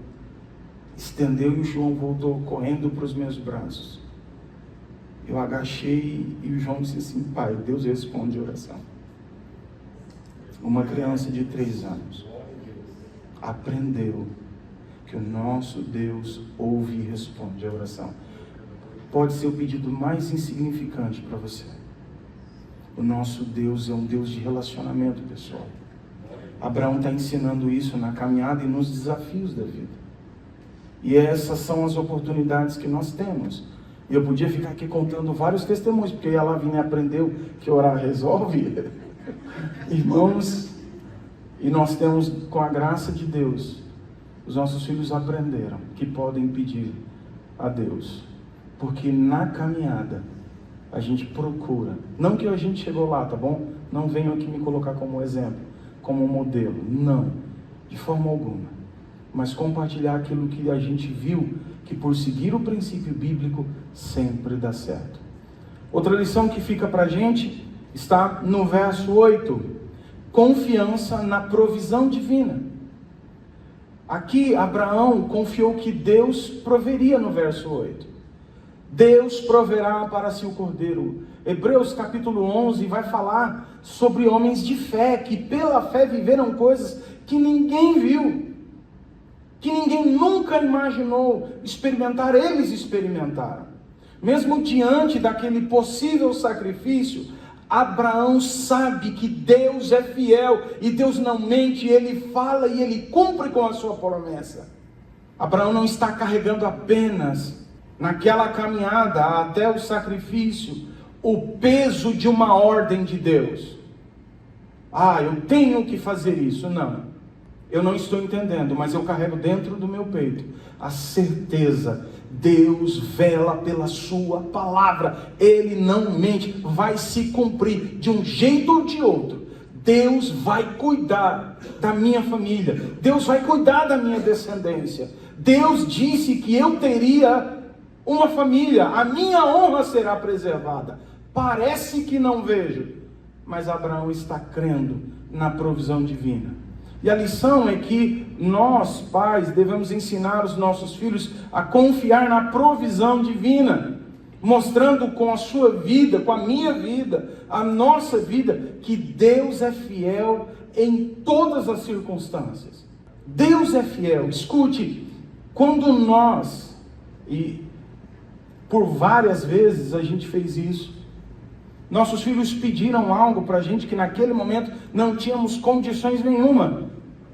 estendeu e o João voltou correndo para os meus braços. Eu agachei e o João disse assim, pai, Deus responde a oração. Uma criança de 3 anos aprendeu que o nosso Deus ouve e responde a oração. Pode ser o pedido mais insignificante para você. O nosso Deus é um Deus de relacionamento, pessoal. Abraão está ensinando isso na caminhada e nos desafios da vida. E essas são as oportunidades que nós temos. E eu podia ficar aqui contando vários testemunhos, porque a Lavínia aprendeu que orar resolve. Irmãos, e nós temos, com a graça de Deus, os nossos filhos aprenderam que podem pedir a Deus. Porque na caminhada, a gente procura. Não que a gente chegou lá, tá bom? Não venham aqui me colocar como exemplo, como modelo. Não, de forma alguma. Mas compartilhar aquilo que a gente viu, que por seguir o princípio bíblico, sempre dá certo. Outra lição que fica para a gente está no verso 8. Confiança na provisão divina. Aqui Abraão confiou que Deus proveria no verso 8. Deus proverá para si o cordeiro. Hebreus capítulo 11 vai falar sobre homens de fé, que pela fé viveram coisas que ninguém viu, que ninguém nunca imaginou experimentar, eles experimentaram. Mesmo diante daquele possível sacrifício, Abraão sabe que Deus é fiel, e Deus não mente, Ele fala e Ele cumpre com a sua promessa. Abraão não está carregando apenas, naquela caminhada até o sacrifício, o peso de uma ordem de Deus. Eu tenho que fazer isso. Não, eu não estou entendendo, mas eu carrego dentro do meu peito a certeza: Deus vela pela sua palavra, Ele não mente, vai se cumprir de um jeito ou de outro. Deus vai cuidar da minha família, Deus vai cuidar da minha descendência. Deus disse que eu teria uma família, a minha honra será preservada. Parece que não vejo, mas Abraão está crendo na provisão divina. E a lição é que nós, pais, devemos ensinar os nossos filhos a confiar na provisão divina, mostrando com a sua vida, com a minha vida, a nossa vida, que Deus é fiel em todas as circunstâncias. Deus é fiel. Escute, quando nós, e por várias vezes a gente fez isso, nossos filhos pediram algo para a gente que naquele momento não tínhamos condições nenhuma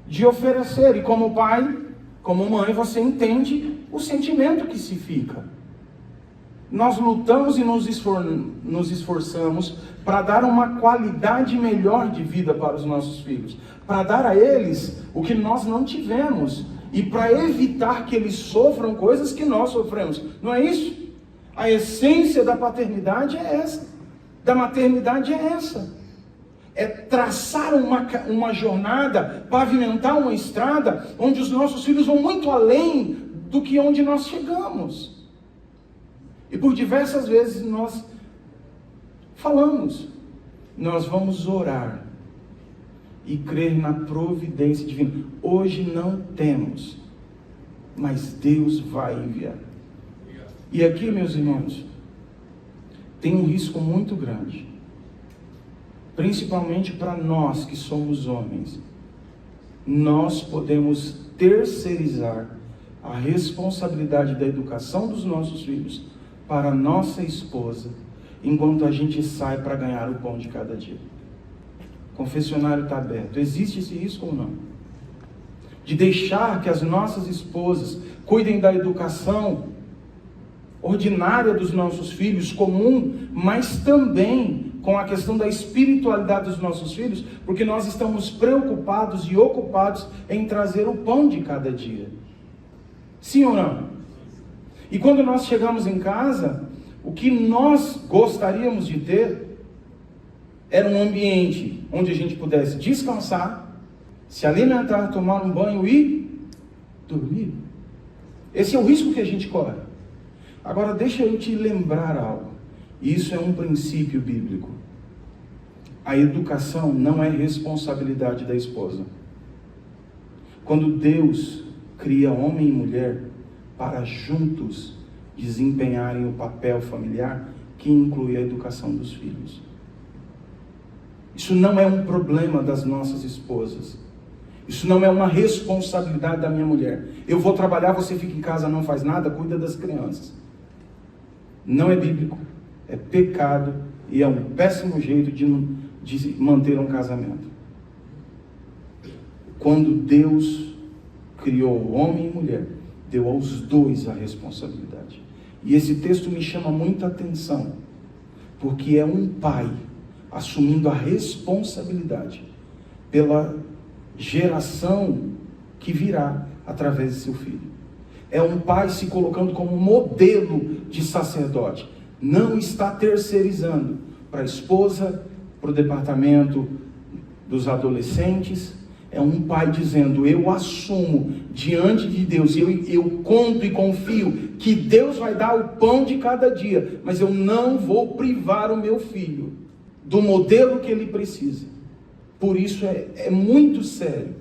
de oferecer. E como pai, como mãe, você entende o sentimento que se fica. Nós lutamos e nos esforçamos para dar uma qualidade melhor de vida para os nossos filhos, para dar a eles o que nós não tivemos, e para evitar que eles sofram coisas que nós sofremos. Não é isso? A essência da paternidade é essa, da maternidade é essa. É traçar uma jornada, pavimentar uma estrada, onde os nossos filhos vão muito além do que onde nós chegamos. E por diversas vezes nós falamos, nós vamos orar e crer na providência divina. Hoje não temos, mas Deus vai enviar. E aqui, meus irmãos, tem um risco muito grande, principalmente para nós que somos homens. Nós podemos terceirizar a responsabilidade da educação dos nossos filhos para a nossa esposa, enquanto a gente sai para ganhar o pão de cada dia. O confessionário está aberto. Existe esse risco ou não? De deixar que as nossas esposas cuidem da educação ordinária dos nossos filhos, comum, mas também com a questão da espiritualidade dos nossos filhos, porque nós estamos preocupados e ocupados em trazer o pão de cada dia. Sim ou não? E quando nós chegamos em casa, o que nós gostaríamos de ter era um ambiente onde a gente pudesse descansar, se alimentar, tomar um banho e dormir. Esse é o risco que a gente corre. Agora deixa eu te lembrar algo. Isso é um princípio bíblico. A educação não é responsabilidade da esposa. Quando Deus cria homem e mulher para juntos desempenharem o papel familiar, que inclui a educação dos filhos. Isso não é um problema das nossas esposas. Isso não é uma responsabilidade da minha mulher. Eu vou trabalhar, você fica em casa, não faz nada, cuida das crianças. Não é bíblico, é pecado e é um péssimo jeito de manter um casamento. Quando Deus criou homem e mulher, deu aos dois a responsabilidade. E esse texto me chama muita atenção, porque é um pai assumindo a responsabilidade pela geração que virá através de seu filho. É um pai se colocando como modelo de sacerdote. Não está terceirizando para a esposa, para o departamento dos adolescentes. É um pai dizendo: eu assumo diante de Deus, eu conto e confio que Deus vai dar o pão de cada dia, mas eu não vou privar o meu filho do modelo que ele precisa. Por isso é muito sério.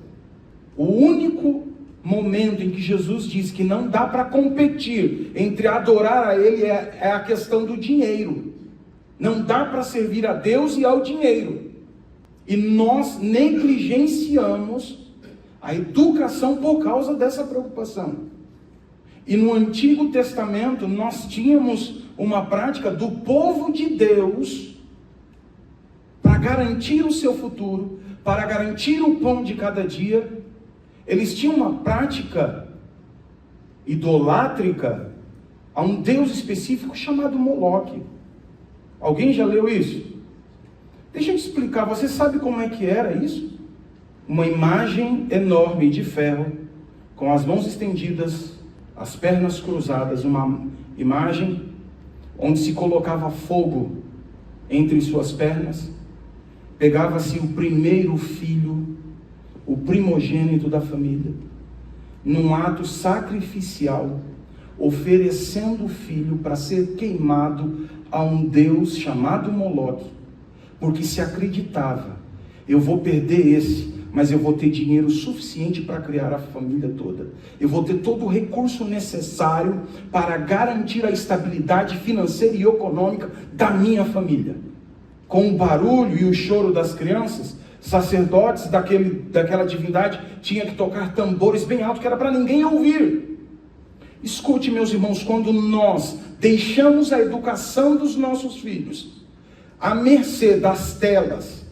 O único momento em que Jesus diz que não dá para competir entre adorar a Ele é a questão do dinheiro. Não dá para servir a Deus e ao dinheiro. E nós negligenciamos a educação por causa dessa preocupação. E no Antigo Testamento nós tínhamos uma prática do povo de Deus para garantir o seu futuro, para garantir o pão de cada dia. Eles tinham uma prática idolátrica a um deus específico chamado Moloque. Alguém já leu isso? Deixa eu te explicar, você sabe como é que era isso? Uma imagem enorme de ferro, com as mãos estendidas, as pernas cruzadas, uma imagem onde se colocava fogo entre suas pernas, pegava-se o primeiro filho, o primogênito da família, num ato sacrificial, oferecendo o filho para ser queimado a um deus chamado Moloque, porque se acreditava: eu vou perder esse, mas eu vou ter dinheiro suficiente para criar a família toda, eu vou ter todo o recurso necessário para garantir a estabilidade financeira e econômica da minha família. Com o barulho e o choro das crianças, sacerdotes daquela divindade tinham que tocar tambores bem alto, que era para ninguém ouvir. Escute, meus irmãos, quando nós deixamos a educação dos nossos filhos à mercê das telas,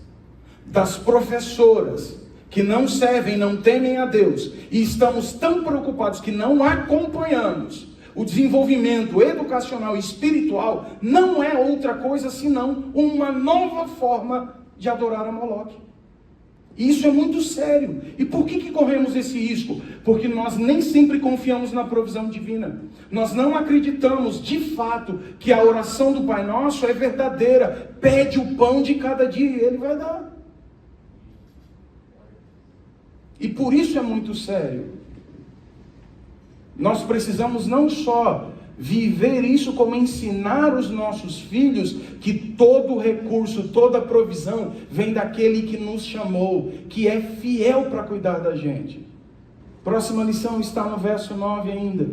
das professoras, que não servem, não temem a Deus, e estamos tão preocupados que não acompanhamos o desenvolvimento educacional e espiritual, não é outra coisa senão uma nova forma de adorar a Moloque. E isso é muito sério. E por que corremos esse risco? Porque nós nem sempre confiamos na provisão divina. Nós não acreditamos de fato que a oração do Pai Nosso é verdadeira. Pede o pão de cada dia e Ele vai dar. E por isso é muito sério. Nós precisamos não só viver isso, como ensinar os nossos filhos que todo recurso, toda provisão vem daquele que nos chamou, que é fiel para cuidar da gente. Próxima lição está no verso 9 ainda.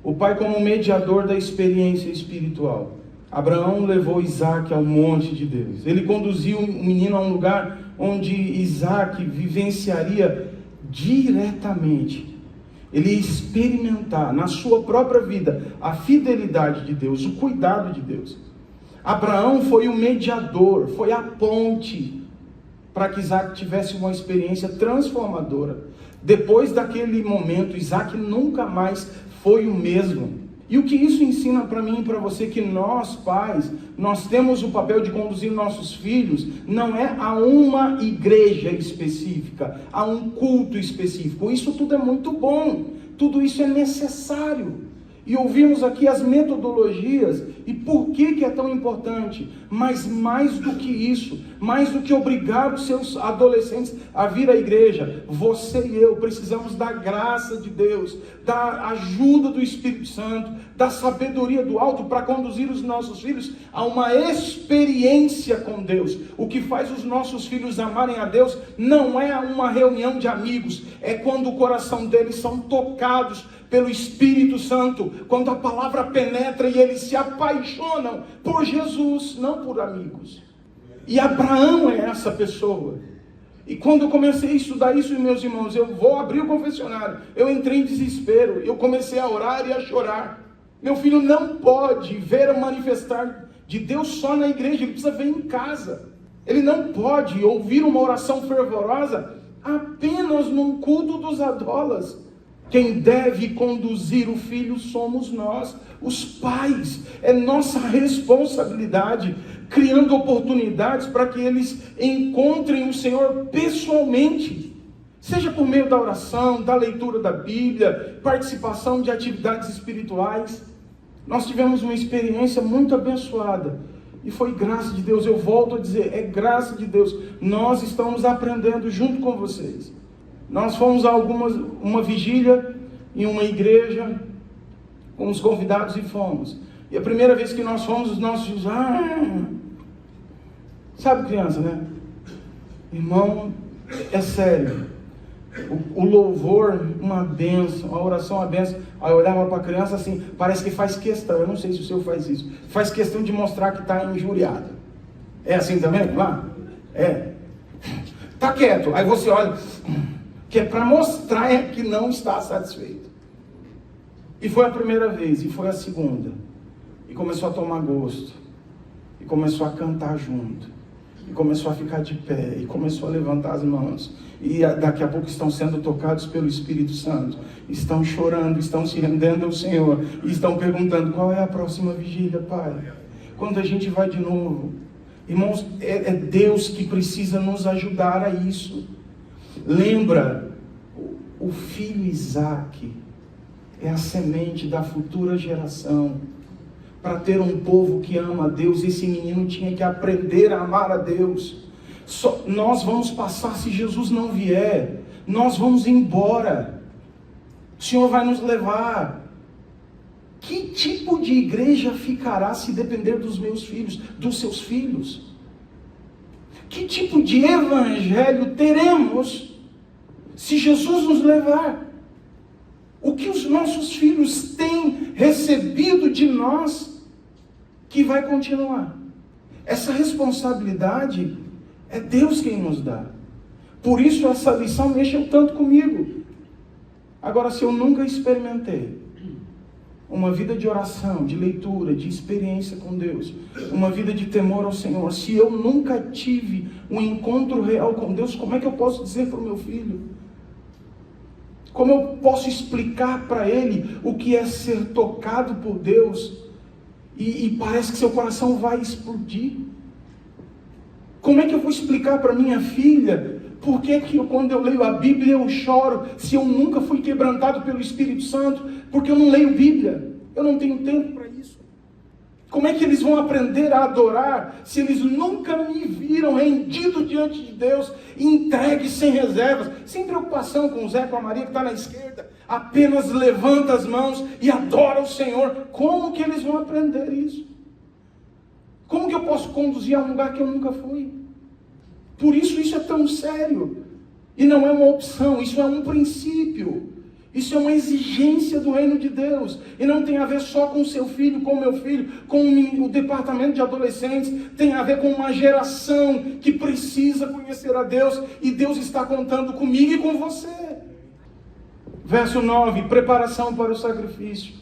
O pai como mediador da experiência espiritual. Abraão levou Isaac ao monte de Deus. Ele conduziu o menino a um lugar onde Isaac vivenciaria diretamente. Ele ia experimentar na sua própria vida a fidelidade de Deus, o cuidado de Deus. Abraão foi o mediador, foi a ponte para que Isaac tivesse uma experiência transformadora. Depois daquele momento, Isaac nunca mais foi o mesmo. E o que isso ensina para mim e para você? Que nós, pais, nós temos o papel de conduzir nossos filhos, não é a uma igreja específica, a um culto específico. Isso tudo é muito bom, tudo isso é necessário. E ouvimos aqui as metodologias e por que é tão importante. Mas mais do que isso, mais do que obrigar os seus adolescentes a vir à igreja, você e eu precisamos da graça de Deus, da ajuda do Espírito Santo, da sabedoria do alto para conduzir os nossos filhos a uma experiência com Deus. O que faz os nossos filhos amarem a Deus não é uma reunião de amigos, é quando o coração deles são tocados pelo Espírito Santo, quando a palavra penetra e eles se apaixonam por Jesus, não por amigos. E Abraão é essa pessoa. E quando eu comecei a estudar isso, meus irmãos, eu vou abrir o confessionário, eu entrei em desespero, eu comecei a orar e a chorar. Meu filho não pode ver o manifestar de Deus só na igreja, ele precisa ver em casa. Ele não pode ouvir uma oração fervorosa apenas num culto dos adolas. Quem deve conduzir o filho somos nós, os pais. É nossa responsabilidade, criando oportunidades para que eles encontrem o Senhor pessoalmente. Seja por meio da oração, da leitura da Bíblia, participação de atividades espirituais. Nós tivemos uma experiência muito abençoada. E foi graça de Deus. Eu volto a dizer, é graça de Deus. Nós estamos aprendendo junto com vocês. Nós fomos a uma vigília em uma igreja, com os convidados e fomos. E a primeira vez que nós fomos, os nossos filhos, sabe criança, né? Irmão, é sério. O louvor, uma bênção, a oração, uma bênção. Aí eu olhava para a criança assim, parece que faz questão, eu não sei se o senhor faz isso, faz questão de mostrar que está injuriado. É assim também? Lá? É. Está quieto, aí você olha, que é para mostrar que não está satisfeito. E foi a primeira vez, e foi a segunda. E começou a tomar gosto, e começou a cantar junto, e começou a ficar de pé, e começou a levantar as mãos. E daqui a pouco estão sendo tocados pelo Espírito Santo, estão chorando, estão se rendendo ao Senhor, e estão perguntando, qual é a próxima vigília, Pai? Quando a gente vai de novo? Irmãos, é Deus que precisa nos ajudar a isso. Lembra, o filho Isaac é a semente da futura geração. Para ter um povo que ama a Deus, esse menino tinha que aprender a amar a Deus. Nós vamos passar, se Jesus não vier, nós vamos embora. O Senhor vai nos levar. Que tipo de igreja ficará se depender dos meus filhos, dos seus filhos? Que tipo de evangelho teremos se Jesus nos levar? O que os nossos filhos têm recebido de nós que vai continuar? Essa responsabilidade é Deus quem nos dá. Por isso essa lição mexeu tanto comigo. Agora, se eu nunca experimentei uma vida de oração, de leitura, de experiência com Deus, uma vida de temor ao Senhor, se eu nunca tive um encontro real com Deus, como é que eu posso dizer para o meu filho? Como eu posso explicar para ele o que é ser tocado por Deus e parece que seu coração vai explodir? Como é que eu vou explicar para minha filha por que quando eu leio a Bíblia eu choro, se eu nunca fui quebrantado pelo Espírito Santo, porque eu não leio Bíblia, eu não tenho tempo para isso? Como é que eles vão aprender a adorar se eles nunca me viram rendido diante de Deus, entregue sem reservas, sem preocupação com o Zé, com a Maria que está na esquerda, apenas levanta as mãos e adora o Senhor? Como que eles vão aprender isso? Como que eu posso conduzir a um lugar que eu nunca fui? Por isso é tão sério. E não é uma opção, isso é um princípio. Isso é uma exigência do reino de Deus. E não tem a ver só com o seu filho, com o meu filho, com o departamento de adolescentes. Tem a ver com uma geração que precisa conhecer a Deus. E Deus está contando comigo e com você. Verso 9, preparação para o sacrifício.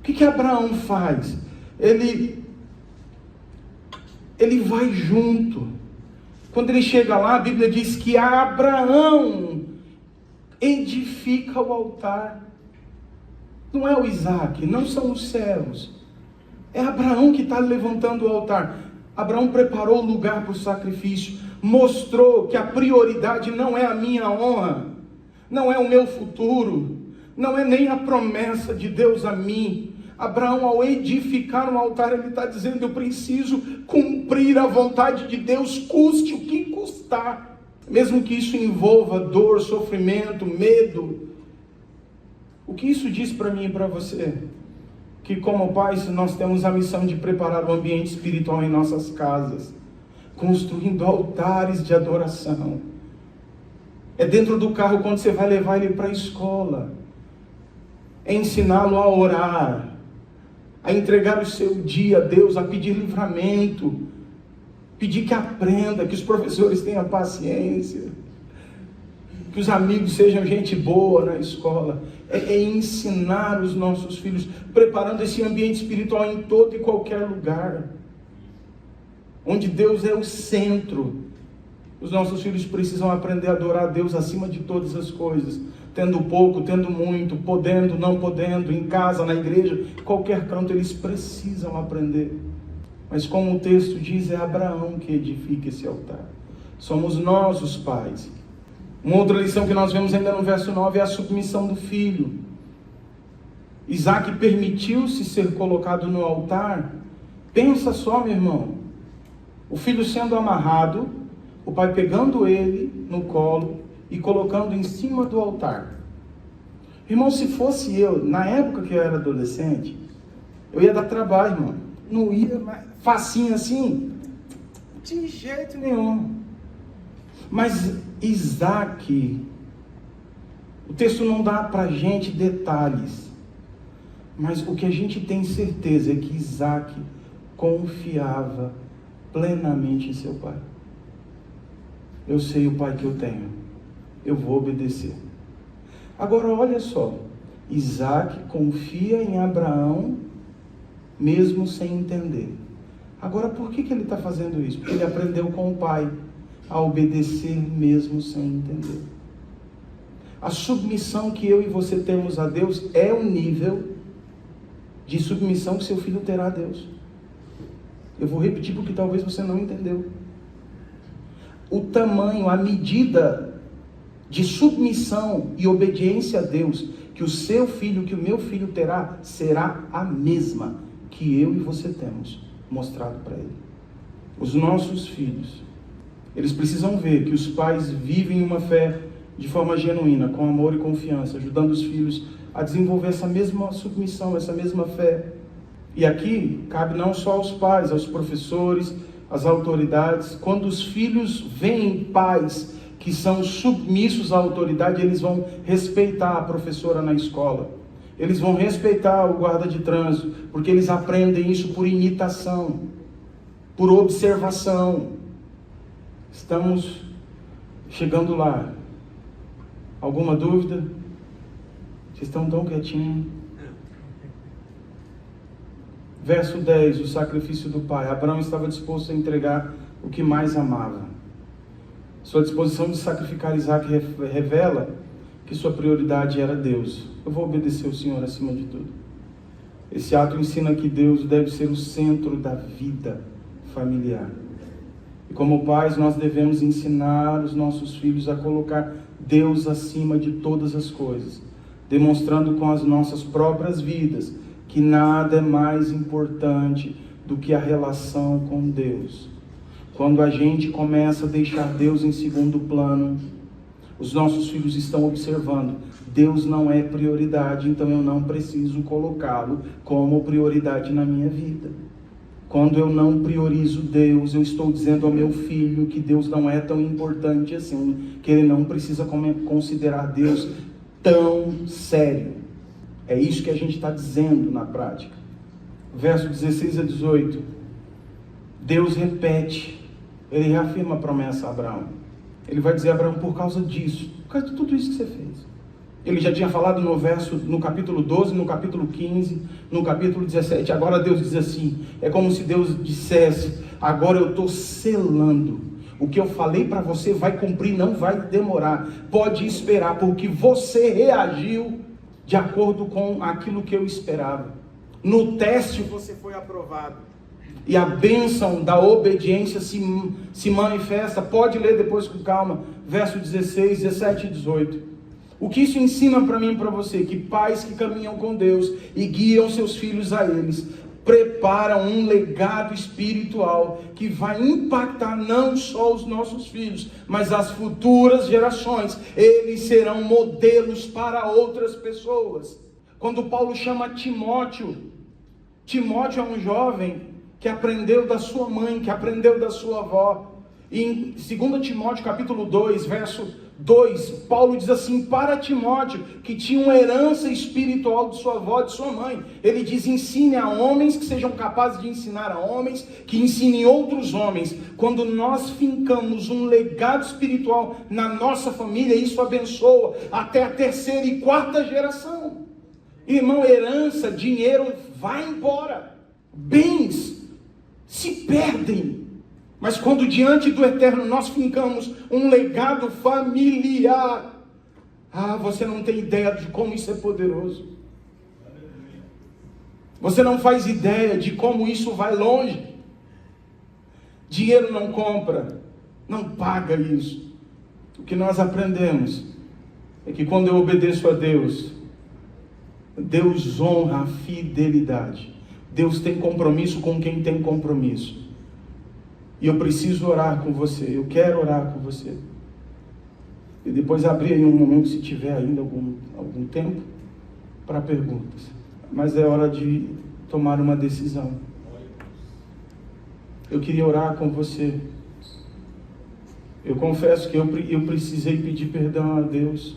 O que Abraão faz? Ele vai junto. Quando ele chega lá, a Bíblia diz que Abraão edifica o altar. Não é o Isaac, não são os servos. É Abraão que está levantando o altar. Abraão preparou o lugar para o sacrifício. Mostrou que a prioridade não é a minha honra, não é o meu futuro, não é nem a promessa de Deus a mim. Abraão, ao edificar um altar, ele está dizendo, eu preciso cumprir a vontade de Deus, custe o que custar. Mesmo que isso envolva dor, sofrimento, medo. O que isso diz para mim e para você? Que como pais, nós temos a missão de preparar o ambiente espiritual em nossas casas, construindo altares de adoração. É dentro do carro quando você vai levar ele para a escola. É ensiná-lo a orar, a entregar o seu dia a Deus, a pedir livramento, pedir que aprenda, que os professores tenham paciência, que os amigos sejam gente boa na escola. É ensinar os nossos filhos, preparando esse ambiente espiritual em todo e qualquer lugar. onde Deus é o centro. Os nossos filhos precisam aprender a adorar a Deus acima de todas as coisas, tendo pouco, tendo muito, podendo, não podendo, em casa, na igreja, qualquer canto, eles precisam aprender. Mas como o texto diz, é Abraão que edifica esse altar. Somos nós os pais. Uma outra lição que nós vemos ainda no verso 9 é a submissão do filho. Isaac permitiu-se ser colocado no altar. Pensa só, meu irmão, o filho sendo amarrado, o pai pegando ele no colo e colocando em cima do altar. Irmão, se fosse eu, na época que eu era adolescente, eu ia dar trabalho, irmão. Não ia, facinho assim, de jeito nenhum. Mas Isaac, o texto não dá pra gente detalhes, mas o que a gente tem certeza é que Isaac confiava plenamente em seu pai. Eu sei o pai que eu tenho, eu vou obedecer. Agora olha só, Isaac confia em Abraão mesmo sem entender. Agora por que ele está fazendo isso? Porque ele aprendeu com o pai a obedecer mesmo sem entender. A submissão que eu e você temos a Deus é o nível de submissão que seu filho terá a Deus. Eu vou repetir porque talvez você não entendeu. O tamanho, a medida de submissão e obediência a Deus que o seu filho, que o meu filho terá, será a mesma que eu e você temos mostrado para ele. Os nossos filhos, eles precisam ver que os pais vivem uma fé de forma genuína, com amor e confiança, ajudando os filhos a desenvolver essa mesma submissão, essa mesma fé. E aqui cabe não só aos pais, aos professores, às autoridades. Quando os filhos veem pais que são submissos à autoridade, eles vão respeitar a professora na escola. Eles vão respeitar o guarda de trânsito, porque eles aprendem isso por imitação, por observação. Estamos chegando lá. Alguma dúvida? Vocês estão tão quietinhos. Verso 10, o sacrifício do pai. Abraão estava disposto a entregar o que mais amava. Sua disposição de sacrificar Isaac revela que sua prioridade era Deus. Eu vou obedecer o Senhor acima de tudo. Esse ato ensina que Deus deve ser o centro da vida familiar. E como pais, nós devemos ensinar os nossos filhos a colocar Deus acima de todas as coisas, demonstrando com as nossas próprias vidas que nada é mais importante do que a relação com Deus. Quando a gente começa a deixar Deus em segundo plano, os nossos filhos estão observando, Deus não é prioridade, então eu não preciso colocá-lo como prioridade na minha vida. Quando eu não priorizo Deus, eu estou dizendo ao meu filho que Deus não é tão importante assim, que ele não precisa considerar Deus tão sério. É isso que a gente está dizendo na prática. Verso 16 a 18. Deus repete, ele reafirma a promessa a Abraão. Ele vai dizer a Abraão, por causa disso, por causa de tudo isso que você fez. Ele já tinha falado no capítulo 12, no capítulo 15, no capítulo 17. Agora Deus diz assim, é como se Deus dissesse, agora eu estou selando. O que eu falei para você vai cumprir, não vai demorar. Pode esperar, porque você reagiu de acordo com aquilo que eu esperava. No teste você foi aprovado. E a bênção da obediência se manifesta. Pode ler depois com calma. Verso 16, 17 e 18. O que isso ensina para mim e para você? Que pais que caminham com Deus e guiam seus filhos a eles, preparam um legado espiritual que vai impactar não só os nossos filhos, mas as futuras gerações. Eles serão modelos para outras pessoas. Quando Paulo chama Timóteo, Timóteo é um jovem que aprendeu da sua mãe, que aprendeu da sua avó. E em 2 Timóteo capítulo 2, verso 2, Paulo diz assim para Timóteo, que tinha uma herança espiritual de sua avó, de sua mãe. Ele diz, ensine a homens que sejam capazes de ensinar a homens, que ensinem outros homens. Quando nós fincamos um legado espiritual na nossa família, isso abençoa até a terceira e quarta geração. Irmão, herança, dinheiro vai embora, bens se perdem. Mas quando diante do eterno nós fincamos um legado familiar, você não tem ideia de como isso é poderoso. Você não faz ideia de como isso vai longe. Dinheiro não compra, não paga isso. O que nós aprendemos é que quando eu obedeço a Deus, Deus honra a fidelidade. Deus tem compromisso com quem tem compromisso. E eu preciso orar com você, eu quero orar com você. E depois abrir aí um momento, se tiver ainda algum tempo, para perguntas. Mas é hora de tomar uma decisão. Eu queria orar com você. Eu confesso que eu precisei pedir perdão a Deus.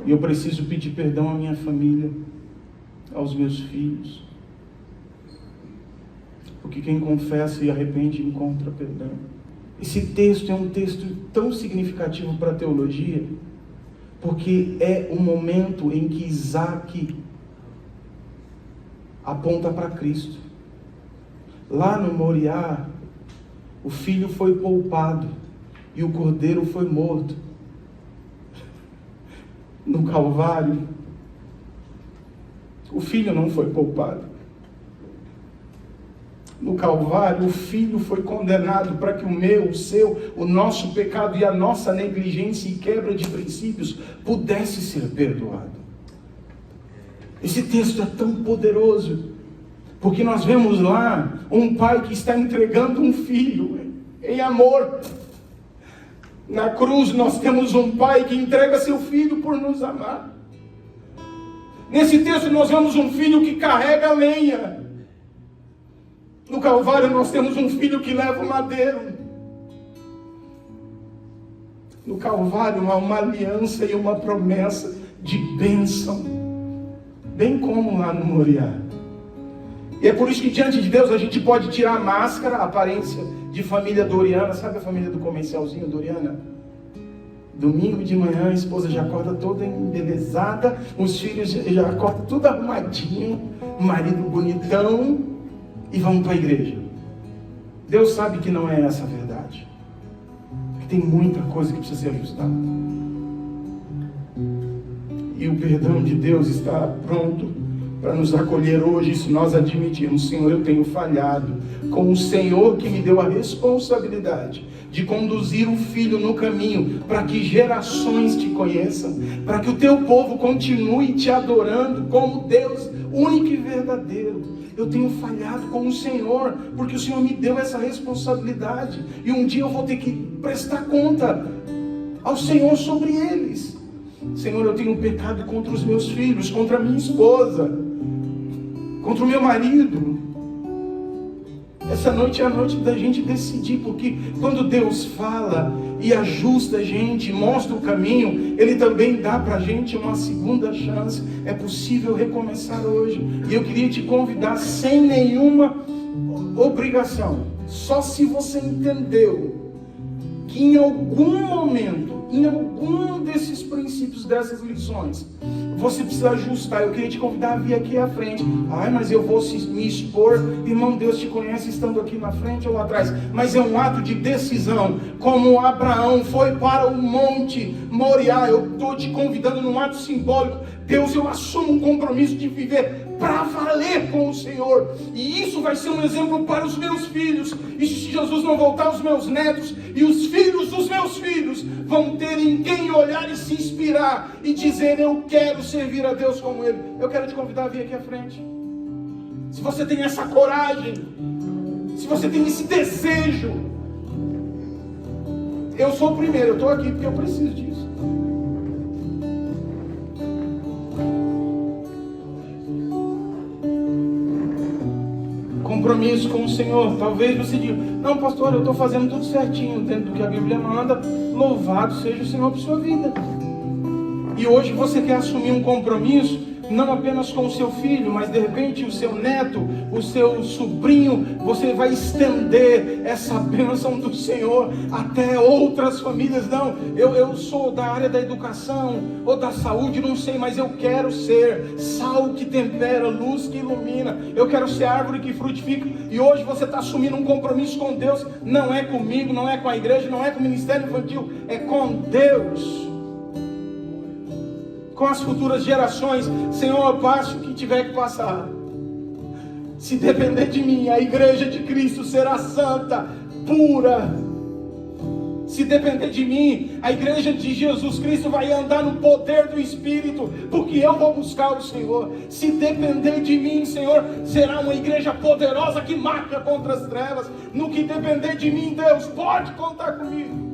E eu preciso pedir perdão à minha família, aos meus filhos. Porque quem confessa e arrepende encontra perdão. Esse texto é um texto tão significativo para a teologia, porque é o momento em que Isaac aponta para Cristo. Lá no Moriá, o filho foi poupado e o cordeiro foi morto. No Calvário, o filho não foi poupado. No Calvário, o filho foi condenado para que o meu, o seu, o nosso pecado e a nossa negligência e quebra de princípios pudesse ser perdoado. Esse texto é tão poderoso, porque nós vemos lá um pai que está entregando um filho em amor. Na cruz nós temos um pai que entrega seu filho por nos amar. Nesse texto nós vemos um filho que carrega lenha. No Calvário nós temos um filho que leva o madeiro. No Calvário há uma aliança e uma promessa de bênção, bem como lá no Moriá. E é por isso que diante de Deus a gente pode tirar a máscara, a aparência de família Doriana. Sabe a família do comercialzinho Doriana? Domingo de manhã a esposa já acorda toda embelezada, os filhos já acordam tudo arrumadinho, o marido bonitão, e vão para a igreja. Deus sabe que não é essa a verdade, que tem muita coisa que precisa ser ajustada. E o perdão de Deus está pronto para nos acolher hoje, se nós admitirmos: Senhor, eu tenho falhado com o Senhor que me deu a responsabilidade de conduzir o filho no caminho, para que gerações te conheçam, para que o teu povo continue te adorando como Deus único e verdadeiro. Eu tenho falhado com o Senhor, porque o Senhor me deu essa responsabilidade, e um dia eu vou ter que prestar conta ao Senhor sobre eles. Senhor, eu tenho pecado contra os meus filhos, contra a minha esposa, contra o meu marido. Essa noite é a noite da gente decidir, porque quando Deus fala e ajusta a gente, mostra o caminho, Ele também dá para a gente uma segunda chance. É possível recomeçar hoje. E eu queria te convidar, sem nenhuma obrigação, só se você entendeu que em algum momento, em algum desses princípios, dessas lições, você precisa ajustar. Eu queria te convidar a vir aqui à frente. Mas eu vou me expor. Irmão, Deus te conhece estando aqui na frente ou lá atrás. Mas é um ato de decisão. Como Abraão foi para o monte Moriá, eu estou te convidando num ato simbólico. Deus, eu assumo um compromisso de viver para valer com o Senhor. E isso vai ser um exemplo para os meus filhos. E se Jesus não voltar, os meus netos e os filhos dos meus filhos vão ter em quem olhar e se inspirar e dizer: eu quero servir a Deus como Ele. Eu quero te convidar a vir aqui à frente. Se você tem essa coragem, se você tem esse desejo, eu sou o primeiro, eu estou aqui porque eu preciso disso. Compromisso com o Senhor. Talvez você diga: não, pastor, eu estou fazendo tudo certinho dentro do que a Bíblia manda. Louvado seja o Senhor por sua vida. E hoje você quer assumir um compromisso não apenas com o seu filho, mas de repente o seu neto, o seu sobrinho, você vai estender essa bênção do Senhor até outras famílias. Não, eu sou da área da educação ou da saúde, não sei, mas eu quero ser sal que tempera, luz que ilumina, eu quero ser árvore que frutifica. E hoje você está assumindo um compromisso com Deus, não é comigo, não é com a igreja, não é com o ministério infantil, é com Deus, com as futuras gerações. Senhor, passe o que tiver que passar. Se depender de mim, a igreja de Cristo será santa, pura. Se depender de mim, a igreja de Jesus Cristo vai andar no poder do Espírito, porque eu vou buscar o Senhor. Se depender de mim, Senhor, será uma igreja poderosa que marca contra as trevas. No que depender de mim, Deus, pode contar comigo.